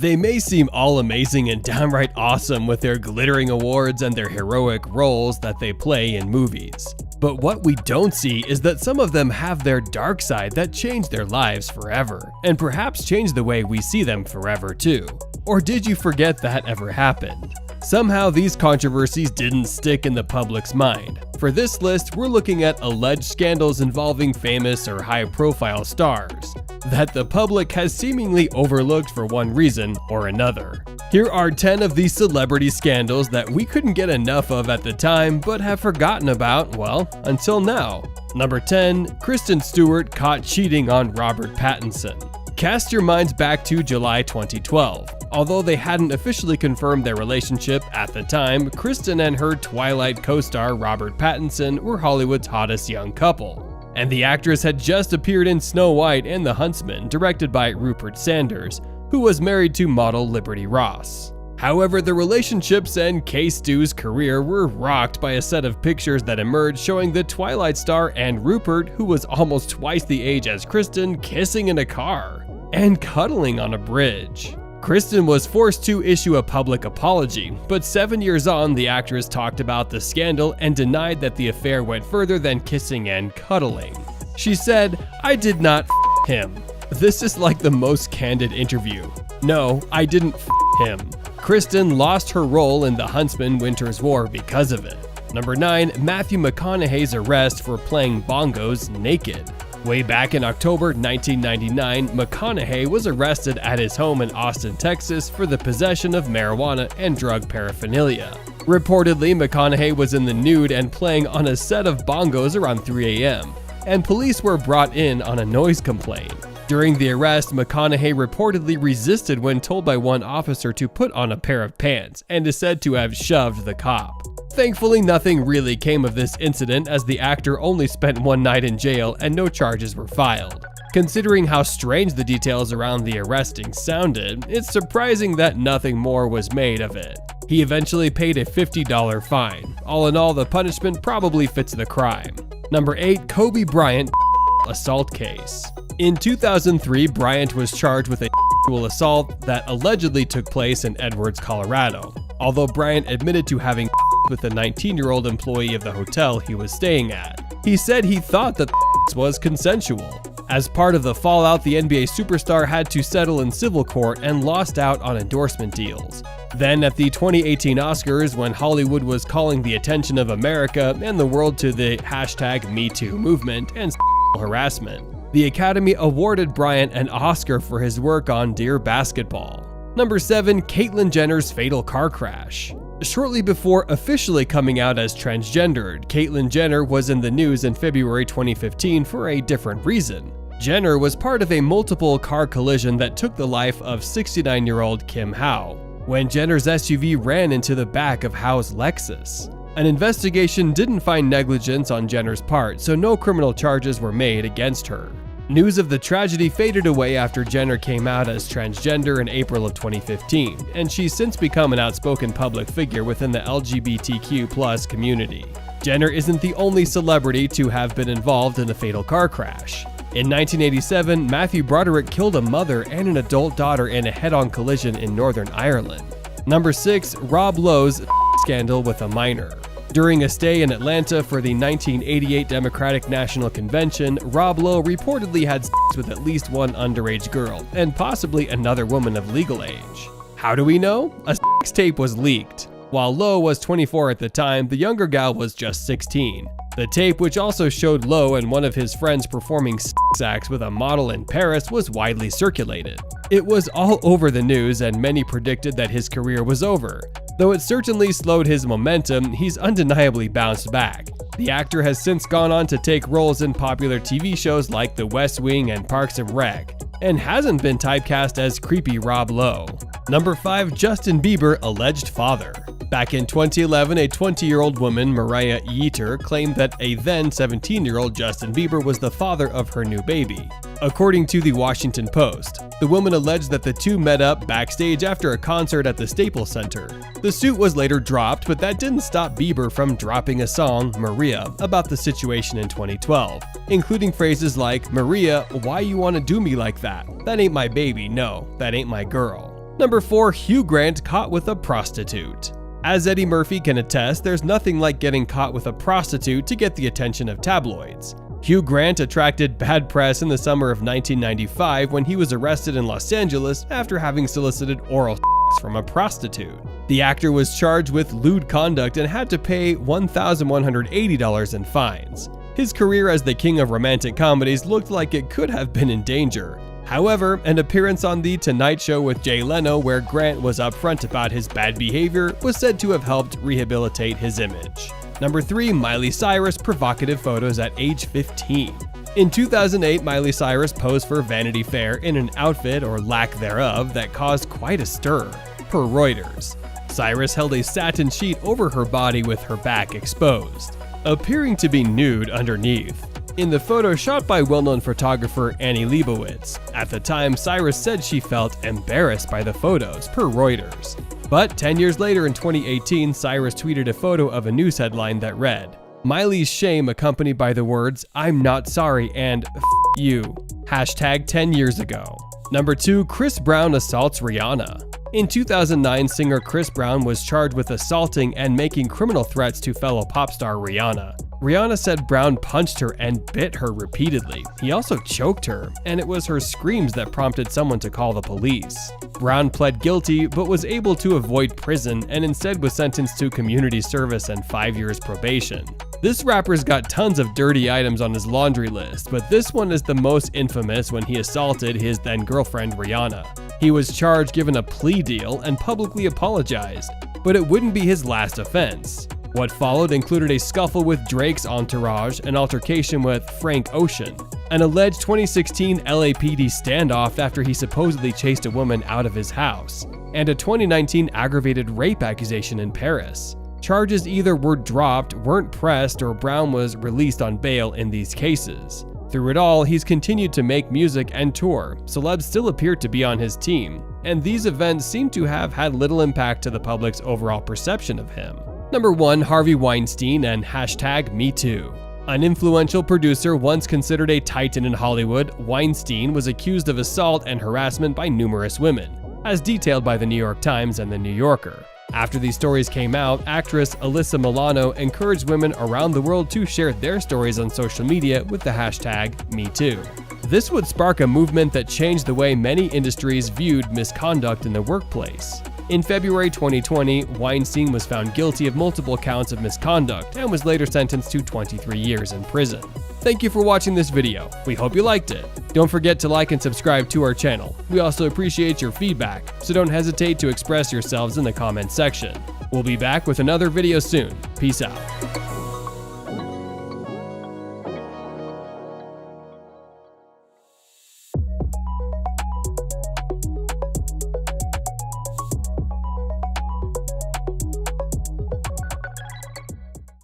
They may seem all amazing and downright awesome with their glittering awards and their heroic roles that they play in movies. But what we don't see is that some of them have their dark side that changed their lives forever, and perhaps changed the way we see them forever too. Or did you forget that ever happened? Somehow these controversies didn't stick in the public's mind. For this list, we're looking at alleged scandals involving famous or high-profile stars that the public has seemingly overlooked for one reason or another. Here are 10 of these celebrity scandals that we couldn't get enough of at the time but have forgotten about, well, until now. Number 10. Kristen Stewart caught cheating on Robert Pattinson. Cast your minds back to July 2012. Although they hadn't officially confirmed their relationship at the time, Kristen and her Twilight co-star Robert Pattinson were Hollywood's hottest young couple. And the actress had just appeared in Snow White and the Huntsman, directed by Rupert Sanders, who was married to model Liberty Ross. However, the relationships and K-Stew's career were rocked by a set of pictures that emerged showing the Twilight star and Rupert, who was almost twice the age as Kristen, kissing in a car and cuddling on a bridge. Kristen was forced to issue a public apology, but 7 years on, the actress talked about the scandal and denied that the affair went further than kissing and cuddling. She said, "I did not f him." This is like the most candid interview. No, I didn't f him. Kristen lost her role in The Huntsman Winter's War because of it. Number 9. Matthew McConaughey's arrest for playing bongos naked. Way back in October 1999, McConaughey was arrested at his home in Austin, Texas for the possession of marijuana and drug paraphernalia. Reportedly, McConaughey was in the nude and playing on a set of bongos around 3 a.m., and police were brought in on a noise complaint. During the arrest, McConaughey reportedly resisted when told by one officer to put on a pair of pants and is said to have shoved the cop. Thankfully, nothing really came of this incident as the actor only spent one night in jail and no charges were filed. Considering how strange the details around the arresting sounded, it's surprising that nothing more was made of it. He eventually paid a $50 fine. All in all, the punishment probably fits the crime. Number 8. Kobe Bryant assault case. In 2003, Bryant was charged with a sexual assault that allegedly took place in Edwards, Colorado. Although Bryant admitted to having with a 19-year-old employee of the hotel he was staying at. He said he thought that was consensual. As part of the fallout, the NBA superstar had to settle in civil court and lost out on endorsement deals. Then at the 2018 Oscars, when Hollywood was calling the attention of America and the world to the #MeToo movement and harassment, the Academy awarded Bryant an Oscar for his work on Dear Basketball. Number 7. Caitlyn Jenner's fatal car crash. Shortly before officially coming out as transgendered, Caitlyn Jenner was in the news in February 2015 for a different reason. Jenner was part of a multiple car collision that took the life of 69-year-old Kim Howe, when Jenner's SUV ran into the back of Howe's Lexus. An investigation didn't find negligence on Jenner's part, so no criminal charges were made against her. News of the tragedy faded away after Jenner came out as transgender in April of 2015, and she's since become an outspoken public figure within the LGBTQ+ community. Jenner isn't the only celebrity to have been involved in a fatal car crash. In 1987, Matthew Broderick killed a mother and an adult daughter in a head-on collision in Northern Ireland. Number 6. Rob Lowe's scandal with a minor. During a stay in Atlanta for the 1988 Democratic National Convention, Rob Lowe reportedly had sex with at least one underage girl, and possibly another woman of legal age. How do we know? A sex tape was leaked. While Lowe was 24 at the time, the younger gal was just 16. The tape, which also showed Lowe and one of his friends performing sex acts with a model in Paris, was widely circulated. It was all over the news, and many predicted that his career was over. Though it certainly slowed his momentum, he's undeniably bounced back. The actor has since gone on to take roles in popular TV shows like The West Wing and Parks and Rec, and hasn't been typecast as creepy Rob Lowe. Number 5. Justin Bieber alleged father. Back in 2011, a 20-year-old woman, Mariah Yeater, claimed that a then 17-year-old Justin Bieber was the father of her new baby. According to the Washington Post, the woman alleged that the two met up backstage after a concert at the Staples Center. The suit was later dropped, but that didn't stop Bieber from dropping a song, Maria, about the situation in 2012, including phrases like, "Maria, why you wanna do me like that? That ain't my baby, no, that ain't my girl." Number 4. Hugh Grant caught with a prostitute. As Eddie Murphy can attest, there's nothing like getting caught with a prostitute to get the attention of tabloids. Hugh Grant attracted bad press in the summer of 1995 when he was arrested in Los Angeles after having solicited oral sex from a prostitute. The actor was charged with lewd conduct and had to pay $1,180 in fines. His career as the king of romantic comedies looked like it could have been in danger. However, an appearance on The Tonight Show with Jay Leno, where Grant was upfront about his bad behavior, was said to have helped rehabilitate his image. Number 3. Miley Cyrus provocative photos at age 15. In 2008, Miley Cyrus posed for Vanity Fair in an outfit, or lack thereof, that caused quite a stir, per Reuters. Cyrus held a satin sheet over her body with her back exposed, appearing to be nude underneath. In the photo shot by well-known photographer Annie Leibovitz, at the time Cyrus said she felt embarrassed by the photos, per Reuters. But 10 years later in 2018, Cyrus tweeted a photo of a news headline that read, "Miley's shame," accompanied by the words, "I'm not sorry," and "F you." Hashtag 10 years ago. Number 2. Chris Brown assaults Rihanna. In 2009, singer Chris Brown was charged with assaulting and making criminal threats to fellow pop star Rihanna. Rihanna said Brown punched her and bit her repeatedly. He also choked her, and it was her screams that prompted someone to call the police. Brown pled guilty, but was able to avoid prison and instead was sentenced to community service and 5 years probation. This rapper's got tons of dirty items on his laundry list, but this one is the most infamous when he assaulted his then-girlfriend Rihanna. He was charged, given a plea deal, and publicly apologized, but it wouldn't be his last offense. What followed included a scuffle with Drake's entourage, an altercation with Frank Ocean, an alleged 2016 LAPD standoff after he supposedly chased a woman out of his house, and a 2019 aggravated rape accusation in Paris. Charges either were dropped, weren't pressed, or Brown was released on bail in these cases. Through it all, he's continued to make music and tour. Celebs still appear to be on his team, and these events seem to have had little impact to the public's overall perception of him. Number 1. Harvey Weinstein and hashtag #MeToo. An influential producer once considered a titan in Hollywood, Weinstein was accused of assault and harassment by numerous women, as detailed by the New York Times and the New Yorker. After these stories came out, actress Alyssa Milano encouraged women around the world to share their stories on social media with the hashtag #MeToo. This would spark a movement that changed the way many industries viewed misconduct in the workplace. In February 2020, Weinstein was found guilty of multiple counts of misconduct and was later sentenced to 23 years in prison. Thank you for watching this video. We hope you liked it. Don't forget to like and subscribe to our channel. We also appreciate your feedback, so don't hesitate to express yourselves in the comments section. We'll be back with another video soon. Peace out.